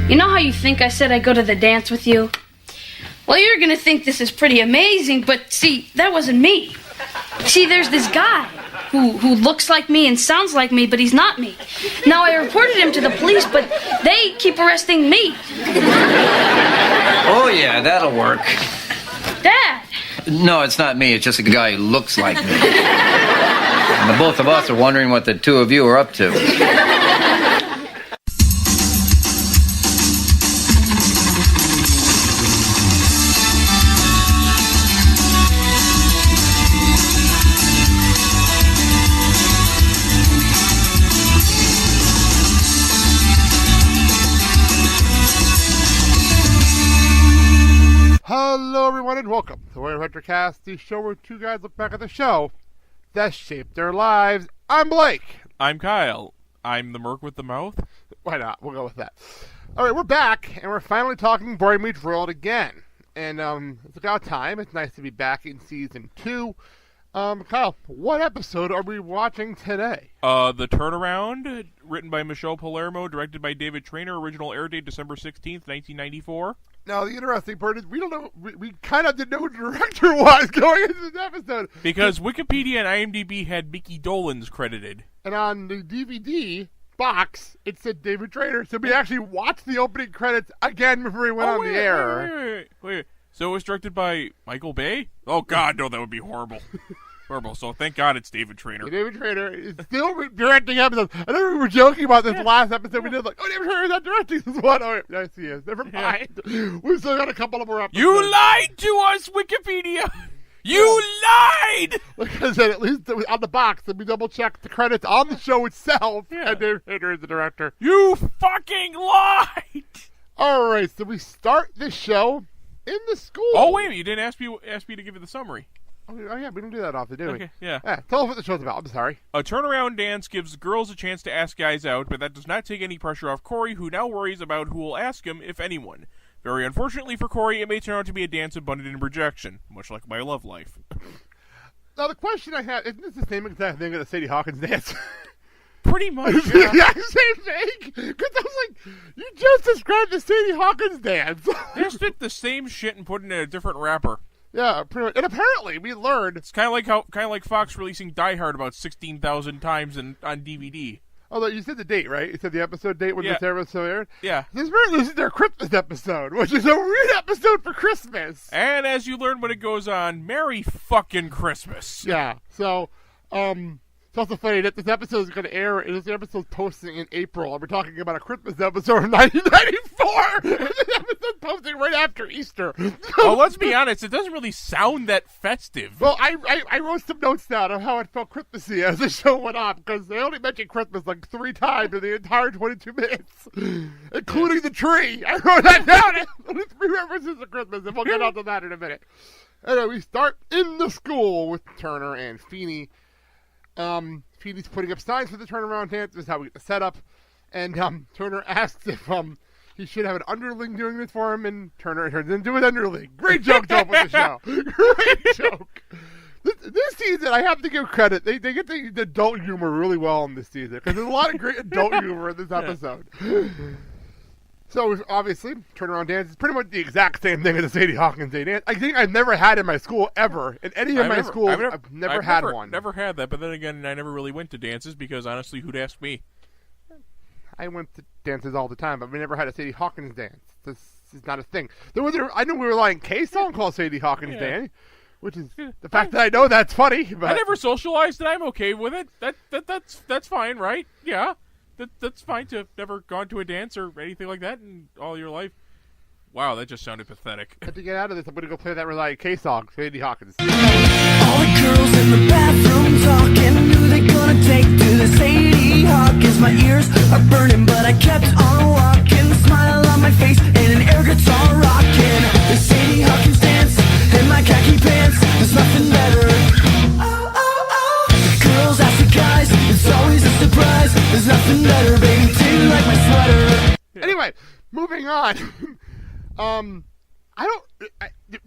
You know how you think I said I'd go to the dance with you? Well, you're gonna think this is pretty amazing, but see, that wasn't me. See, there's this guy who looks like me and sounds like me, but he's not me. Now, I reported him to the police, but they keep arresting me. Oh, yeah, that'll work. Dad! No, it's not me. It's just a guy who looks like me. And the both of us are wondering what the two of you are up to. Hello, everyone, and welcome to Warrior Retrocast, the show where two guys look back at the show that shaped their lives. I'm Blake. I'm Kyle. I'm the merc with the mouth. Why not? We'll go with that. All right, we're back, and we're finally talking Boy Meets World again. And it's about time. It's nice to be back in Season 2. Kyle, what episode are we watching today? The Turnaround, written by Michelle Palermo, directed by David Traynor, original air date December 16th, 1994. Now, the interesting part is we don't know, we kind of didn't know who the director was going into this episode. Because Wikipedia and IMDb had Mickey Dolenz credited. And on the DVD box, it said David Traynor, so we actually watched the opening credits again before we went on the air. Wait. So it was directed by Michael Bay? Oh, God, no, that would be horrible. Horrible. So thank God it's David Traynor. David Traynor is still directing episodes. I know we were joking about this last episode. We did like, oh, David Traynor's not directing this one. Oh, yes, he is. Never mind. We've still got a couple of more episodes. You lied to us, Wikipedia! You lied! Like I said, at least on the box, we double-checked the credits on the show itself, and David Traynor is the director. You fucking lied! All right, so we start the show in the school. Oh, wait a minute. You didn't ask me to give you the summary. Oh, yeah, we don't do that often, do we? Okay, yeah. Tell us what the show's about. I'm sorry. A turnaround dance gives girls a chance to ask guys out, but that does not take any pressure off Cory, who now worries about who will ask him, if anyone. Very unfortunately for Cory, it may turn out to be a dance abundant in rejection, much like my love life. Now, the question I have, isn't this the same exact thing as the Sadie Hawkins dance? Pretty much, It's yeah. the exact same thing. Because I was like, you just described the Sadie Hawkins dance. They just did the same shit and put it in a different wrapper. Yeah, pretty much. And apparently, we learned. It's kind of like Fox releasing Die Hard about 16,000 times on DVD. Although you said the date, right? You said the episode date when this episode aired. Yeah. This is their Christmas episode, which is a weird episode for Christmas. And as you learn when it goes on, Merry fucking Christmas. Yeah. So, it's also funny that this episode is going to air. This episode's posting in April, and we're talking about a Christmas episode in 1994. This episode's posting right after Easter. Well, let's be honest, it doesn't really sound that festive. Well, I wrote some notes down of how it felt Christmassy as the show went on, because they only mentioned Christmas like 3 times in the entire 22 minutes, including the tree. I wrote that down. Only 3 references to Christmas, and we'll get onto that in a minute. Anyway, we start in the school with Turner and Feeney. Feeney's putting up signs for the turnaround dance. This is how we get the setup. And Turner asks if he should have an underling doing this for him, and Turner turns into an underling. Great joke to open the show. Great joke. This season, I have to give credit. They get the adult humor really well in this season, because there's a lot of great adult humor in this episode. So, obviously, turnaround dance is pretty much the exact same thing as the Sadie Hawkins Day dance. I think I've never had in my school ever. In any of my schools, I've never had one. Never had that, but then again, I never really went to dances because, honestly, who'd ask me? I went to dances all the time, but we never had a Sadie Hawkins dance. This is not a thing. I know we were relying K-song called Sadie Hawkins Day, which is the fact that I know that's funny. But I never socialized and I'm okay with it. That's fine, right? Yeah. That's fine to have never gone to a dance or anything like that in all your life. Wow, that just sounded pathetic. I have to get out of this. I'm going to go play that Rely K-song, Sadie Hawkins. All the girls in the bathroom talking, who they gonna take to the Sadie Hawkins? My ears are burning, but I kept on walking. Smile on my face and an air guitar rocking. The Sadie Hawkins dance in my khaki pants. There's nothing better. The girls ask the guys, it's always a surprise. There's nothing better, baby, too, like my sweater. Anyway, moving on.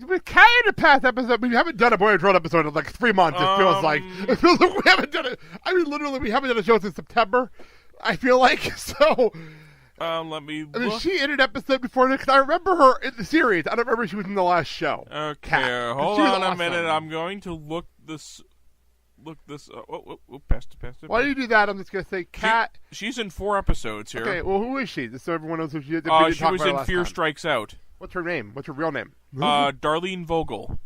With Kai in the past episode, we haven't done a Boy Meets World episode in like 3 months, it feels like. It feels like we haven't done it. I mean, literally, we haven't done a show since September, I feel like. So, Let me I mean, look. she in an episode before this. 'Cause I remember her in the series. I don't remember she was in the last show. Okay, Kat. hold She was on a awesome. minute. I'm going to look this. Past it. Why do you do that? I'm just gonna say Kat. She's in 4 episodes here. Okay, well, who is she? Just so everyone knows who she is. If we didn't She talk was about her in last Fear time. Strikes Out. What's her name? What's her real name? Darlene Vogel.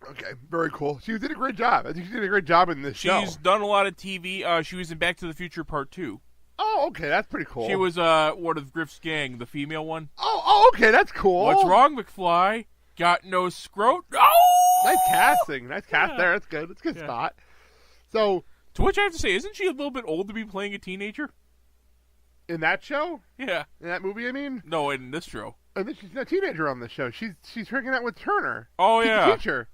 Okay, very cool. She did a great job. I think she did a great job in this show. She's done a lot of TV. She was in Back to the Future Part 2. Oh, okay, that's pretty cool. She was one of Griff's gang, the female one. Oh, okay, that's cool. What's wrong, McFly? Got no scrot? Oh! Nice casting. Nice cast there. That's good. That's a good spot. So, to which I have to say, isn't she a little bit old to be playing a teenager? in that show? Yeah. In that movie, I mean? No, in this show. I think she's a teenager on this show. She's hanging out with Turner. Oh, She's yeah. a teacher.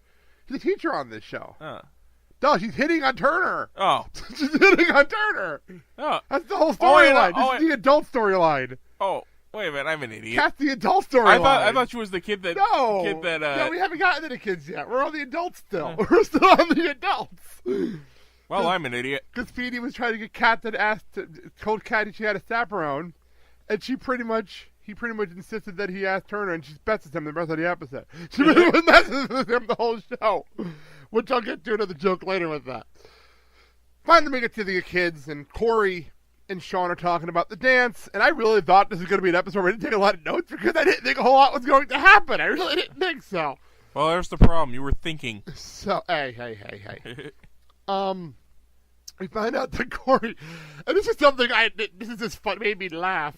She's a teacher on this show. Oh. No, she's hitting on Turner. Oh. She's hitting on Turner. Oh. That's the whole Oh, storyline. yeah, This is the adult storyline. Oh. Wait a minute, I'm an idiot. That's the adult storyline. I thought she was the kid that. No. Kid that. No, we haven't gotten to the kids yet. We're on the adults still. We're still on the adults. Well, I'm an idiot. Because Speedy was trying to get Kat told Kat she had a chaperone, and he pretty much insisted that he asked Turner, and she messes him the rest of the episode. She really messes with him the whole show, which I'll get to another joke later with that. Finally, we get to the kids, and Cory and Shawn are talking about the dance, and I really thought this was going to be an episode where I didn't take a lot of notes because I didn't think a whole lot was going to happen. I really didn't think so. Well, there's the problem. You were thinking. So, hey. We find out that Cory, and this is something this is just fun, made me laugh,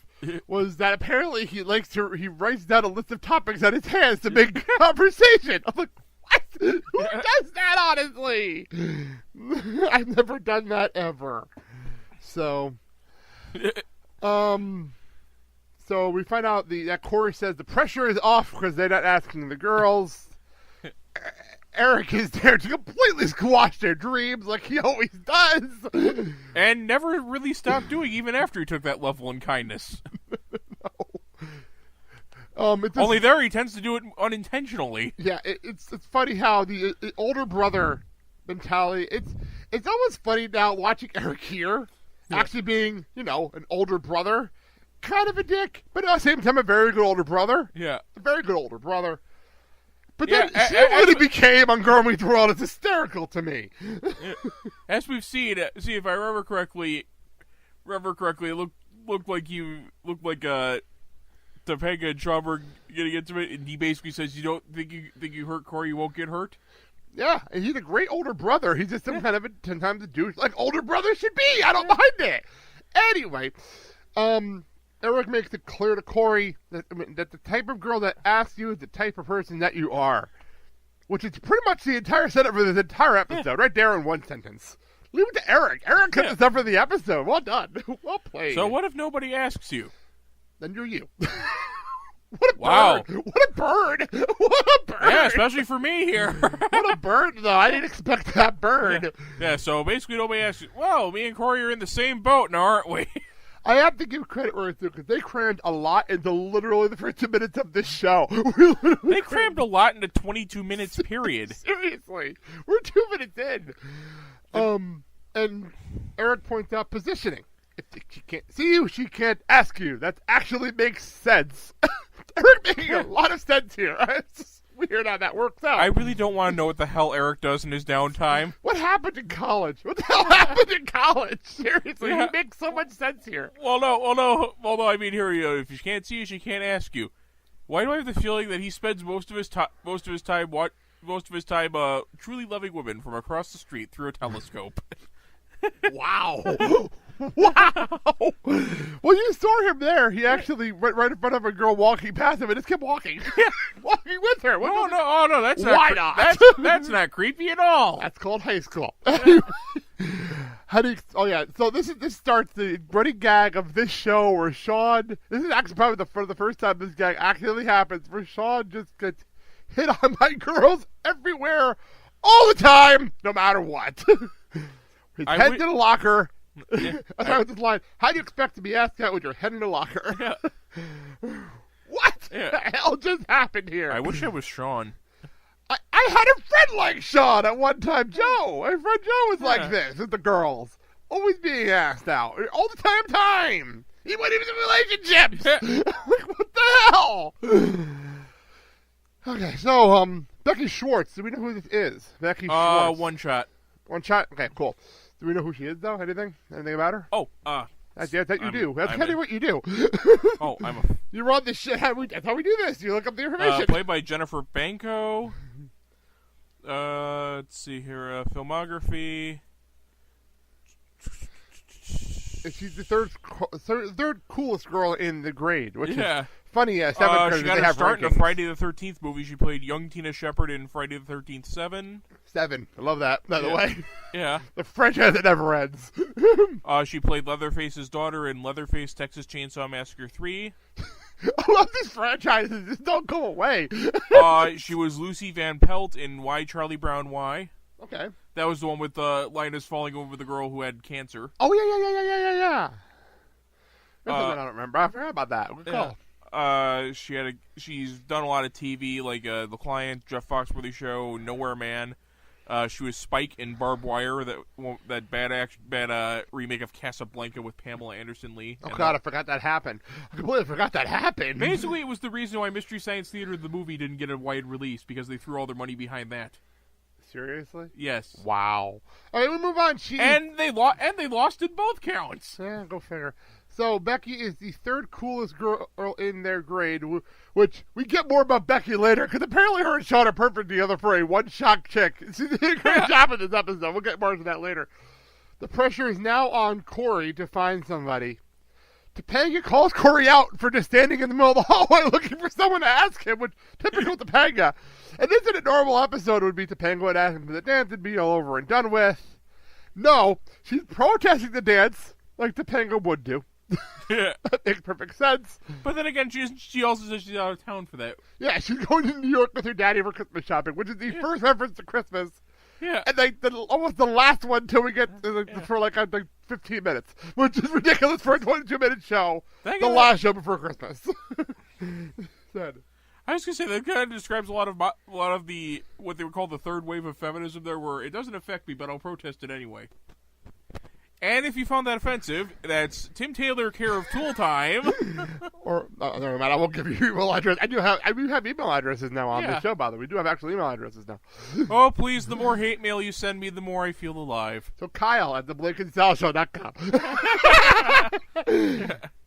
was that apparently he writes down a list of topics on his hands to make conversation. I'm like, what? Who does that, honestly? I've never done that ever. So we find out that Cory says the pressure is off because they're not asking the girls. Eric is there to completely squash their dreams like he always does. And never really stopped doing even after he took that level in kindness. No. Only there he tends to do it unintentionally. Yeah, it's funny how the older brother mentality, it's almost funny now watching Eric here, actually being, an older brother, kind of a dick, but at the same time a very good older brother. Yeah. A very good older brother. But Yeah, then she really became on Girl Meets World. It's hysterical to me. As we've seen, if I remember correctly, it looked like Topanga and Schauberg getting into it, and he basically says, "You don't think you hurt Cory, you won't get hurt." Yeah, and he's a great older brother. He's just some kind of 10 times a douche, like older brothers should be. I don't mind it. Anyway, Eric makes it clear to Cory that the type of girl that asks you is the type of person that you are, which is pretty much the entire setup for this entire episode, right there in one sentence. Leave it to Eric. Eric cut this up for the episode. Well done. Well played. So what if nobody asks you? Then you're you. What a Wow. bird. What a bird. What a bird. Yeah, especially for me here. What a bird, though. I didn't expect that bird. Yeah, so basically nobody asks you, well, me and Cory are in the same boat now, aren't we? I have to give credit where it's due because they crammed a lot into literally the first 2 minutes of this show. They crammed a lot into 22 minutes, period. Seriously. We're 2 minutes in. And Eric points out positioning. If she can't see you, she can't ask you. That actually makes sense. Eric making a lot of sense here. It's just weird how that works out. I really don't want to know what the hell Eric does in his downtime. What happened in college? What the hell happened in college? Seriously, Yeah. He makes so much sense here. Well, no. I mean, here, if she can't see you, she can't ask you. Why do I have the feeling that he spends most of his time truly loving women from across the street through a telescope? Wow. Wow. Well, you saw him there. He actually went right in front of a girl walking past him and just kept walking. Walking with her. No, that's not. Why not? That's not creepy at all. That's called high school. So this starts the running gag of this show where Shawn. This is actually probably the first time this gag actually happens, where Shawn just gets hit on by girls everywhere, all the time, no matter what. His head's in a locker. Yeah, That's this line. How do you expect to be asked out with your head in a locker? Yeah. What Yeah. the hell just happened here? I wish I was Shawn. I had a friend like Shawn at one time, Joe. My friend Joe was like this with the girls. Always being asked out. All the time. He wasn't even in relationships. Like, what the hell? Okay, so Becky Schwartz. Do we know who this is? Becky Schwartz. One shot. One shot. Okay, cool. Do we know who she is though? Anything about her? Oh, That you do. That's kind of what you do. Oh, I'm a... You run this shit. That's how we do this. You look up the information. Played by Jennifer Banco. Let's see here. Filmography. She's the third coolest girl in the grade, which is funny. She got her start in a Friday the 13th movie. She played young Tina Shepard in Friday the 13th 7. 7. I love that, by the way. Yeah. The franchise that never ends. She played Leatherface's daughter in Leatherface Texas Chainsaw Massacre 3. I love these franchises. Just don't go away. She was Lucy Van Pelt in Why Charlie Brown Why. Okay. That was the one with Linus falling over the girl who had cancer. Oh, yeah. That's something I don't remember. I forgot about that. Good call. She's done a lot of TV, like The Client, Jeff Foxworthy Show, Nowhere Man. She was Spike in Barbed Wire, that bad remake of Casablanca with Pamela Anderson Lee. Oh, God, I forgot that happened. I completely forgot that happened. Basically, it was the reason why Mystery Science Theater, the movie, didn't get a wide release, because they threw all their money behind that. Seriously? Yes. Wow. All right, we'll move on. And they lost in both counts. Yeah, go figure. So Becky is the third coolest girl in their grade, which we get more about Becky later, because apparently her and Shawn are perfect together for a one-shot chick. She did a great job in this episode. We'll get more into that later. The pressure is now on Cory to find somebody. Topanga calls Cory out for just standing in the middle of the hallway looking for someone to ask him, which typical Topanga. And this in a normal episode would be Topanga would ask him for the dance and be all over and done with. No, she's protesting the dance like Topanga would do. Yeah. That makes perfect sense. But then again, she also says she's out of town for that. Yeah, she's going to New York with her daddy for Christmas shopping, which is the first reference to Christmas. Yeah. And almost the last one until we get for like 15 minutes, which is ridiculous for a 22-minute show. The last show before Christmas. Sad. I was gonna say that kind of describes a lot of the what they would call the third wave of feminism there, where it doesn't affect me, but I'll protest it anyway. And if you found that offensive, that's Tim Taylor, care of Tool Time. Or never mind, I won't give you your email address. I do have email addresses now on the show, by the way. We do have actual email addresses now. Oh, please, the more hate mail you send me, the more I feel alive. So Kyle at theblakeandsalshow.com.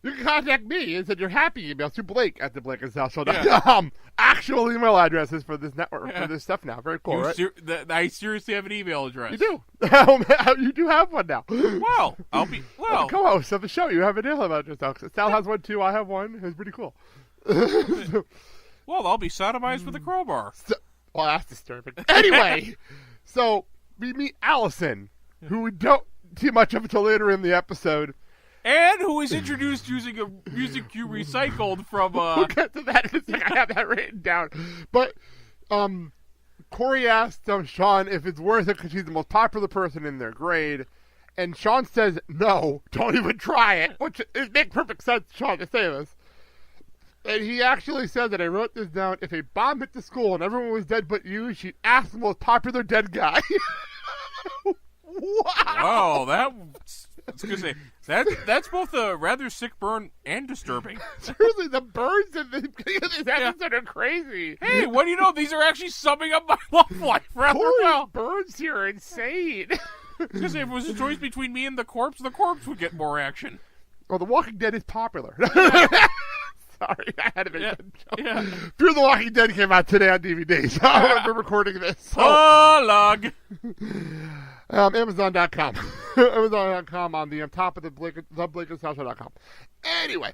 You can contact me and send your happy emails to Blake at theblakeandsalshow.com. Yeah. Actual email addresses for this network, for this stuff now. Very cool, right? I seriously have an email address. You do. You do have one now. Wow. As a co-host of the show, you have an email address now. Sal has one too. I have one. It's pretty cool. Well, I'll be sodomized with a crowbar. Well, that's disturbing. Anyway, so we meet Allison, who we don't see much of until later in the episode. And who is introduced using a music cue recycled from... We'll get to that in a second. I have that written down. But Cory asked Shawn if it's worth it because she's the most popular person in their grade. And Shawn says, no, don't even try it. Which it makes perfect sense, Shawn, to say this. And he actually said that I wrote this down. If a bomb hit the school and everyone was dead but you, she'd ask the most popular dead guy. Wow. Wow, I was gonna say that's both a rather sick burn and disturbing. Seriously, the burns in this episode are crazy. Hey, what do you know? These are actually summing up my love life rather well. Burns here are insane. I was gonna say, if it was a choice between me and the corpse would get more action. Well, The Walking Dead is popular. Sorry, I had to make that joke. Yeah. Fear the Walking Dead came out today on DVD, so I'm recording this. So. Log. Amazon.com. Amazon.com on the top of the BlakeandSalshow.com. Anyway.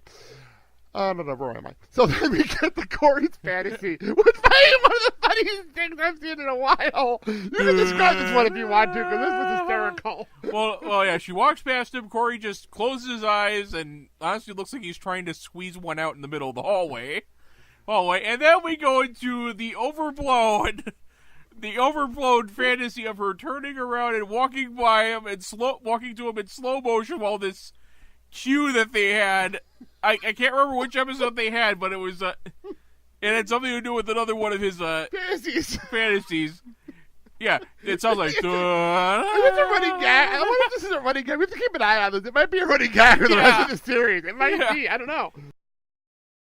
No, where am I? So then we get the Cory's fantasy, which is one of the funniest things I've seen in a while. You can describe this one if you want to, because this was hysterical. Well, yeah, she walks past him, Cory just closes his eyes, and honestly looks like he's trying to squeeze one out in the middle of the hallway. And then we go into the overblown fantasy of her turning around and walking by him and walking to him in slow motion while this cue that they had, I can't remember which episode they had, but it was it had something to do with another one of his fantasies. Yeah, it sounds like. It's a running gag. I wonder if this is a running gag. We have to keep an eye on this. It might be a running gag for the rest of the series. It might be. I don't know.